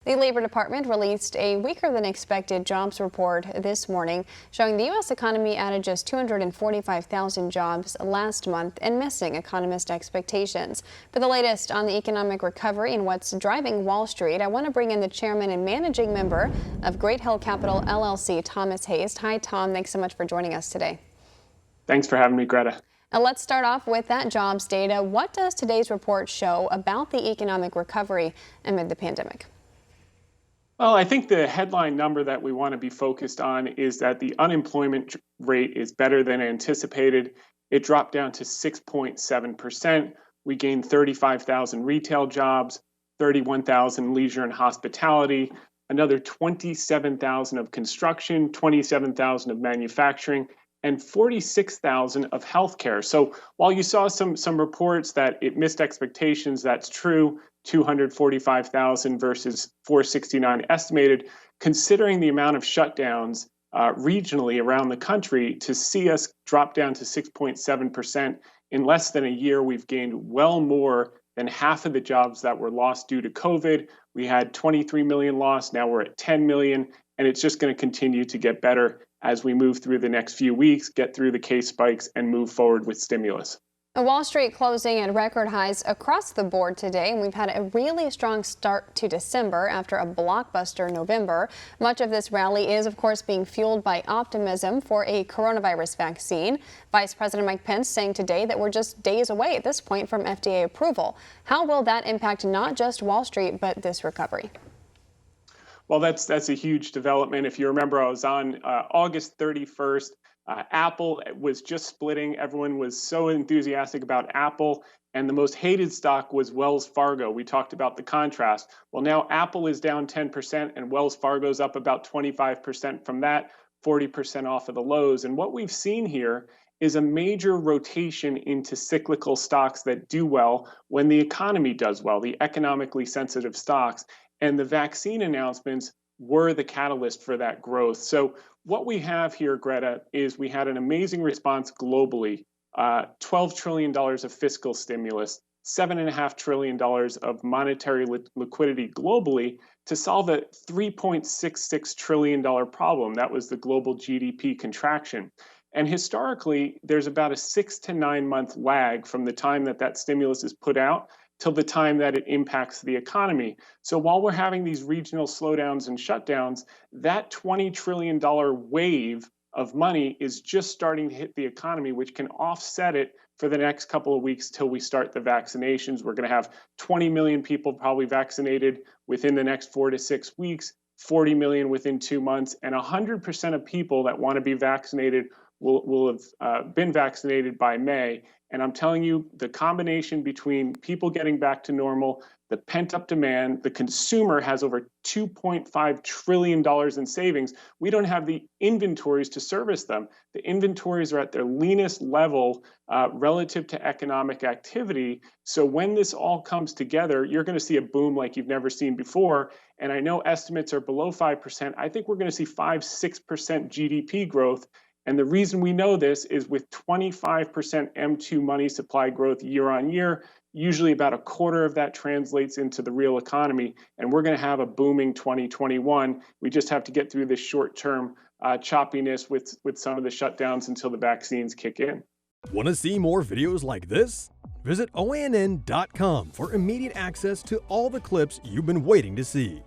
The Labor Department released a weaker than expected jobs report this morning, showing the U.S. economy added just 245,000 jobs last month and missing economist expectations. For the latest on the economic recovery and what's driving Wall Street, I want to bring in the chairman and managing member of Great Hill Capital LLC, Thomas Hayes. Hi, Tom. Thanks so much for joining us today. Thanks for having me, Greta. Now let's start off with that jobs data. What does today's report show about the economic recovery amid the pandemic? Well, I think the headline number that we want to be focused on is that the unemployment rate is better than anticipated. It dropped down to 6.7%. We gained 35,000 retail jobs, 31,000 leisure and hospitality, another 27,000 of construction, 27,000 of manufacturing, and 46,000 of healthcare. So while you saw some reports that it missed expectations, that's true, 245,000 versus 469 estimated. Considering the amount of shutdowns regionally around the country, to see us drop down to 6.7% in less than a year, we've gained well more than half of the jobs that were lost due to COVID. We had 23 million lost, now we're at 10 million, and it's just going to continue to get better as we move through the next few weeks, get through the case spikes, and move forward with stimulus. Wall Street closing at record highs across the board today, and we've had a really strong start to December after a blockbuster November. Much of this rally is, of course, being fueled by optimism for a coronavirus vaccine. Vice President Mike Pence saying today that we're just days away at this point from FDA approval. How will that impact not just Wall Street, but this recovery? Well, that's a huge development. If you remember, I was on August 31st. Apple was just splitting. Everyone was so enthusiastic about Apple, and the most hated stock was Wells Fargo. We talked about the contrast. Well, now Apple is down 10%, and Wells Fargo's up about 25% from that, 40% off of the lows. And what we've seen here is a major rotation into cyclical stocks that do well when the economy does well, the economically sensitive stocks. And the vaccine announcements were the catalyst for that growth. So what we have here, Greta, is we had an amazing response globally, $12 trillion of fiscal stimulus, $7.5 trillion of monetary liquidity globally to solve a $3.66 trillion problem. That was the global GDP contraction. And historically, there's about a 6 to 9 month lag from the time that stimulus is put out till the time that it impacts the economy. So while we're having these regional slowdowns and shutdowns, that $20 trillion wave of money is just starting to hit the economy, which can offset it for the next couple of weeks till we start the vaccinations. We're going to have 20 million people probably vaccinated within the next 4 to 6 weeks, 40 million within 2 months, and 100% of people that want to be vaccinated will have been vaccinated by May. And I'm telling you, the combination between people getting back to normal, the pent-up demand, the consumer has over $2.5 trillion in savings. We don't have the inventories to service them. The inventories are at their leanest level relative to economic activity. So when this all comes together, you're going to see a boom like you've never seen before. And I know estimates are below 5%. I think we're going to see 5-6% GDP growth. And the reason we know this is with 25% M2 money supply growth year on year, usually about a quarter of that translates into the real economy. And we're going to have a booming 2021. We just have to get through this short-term choppiness with some of the shutdowns until the vaccines kick in. Want to see more videos like this? Visit OANN.com for immediate access to all the clips you've been waiting to see.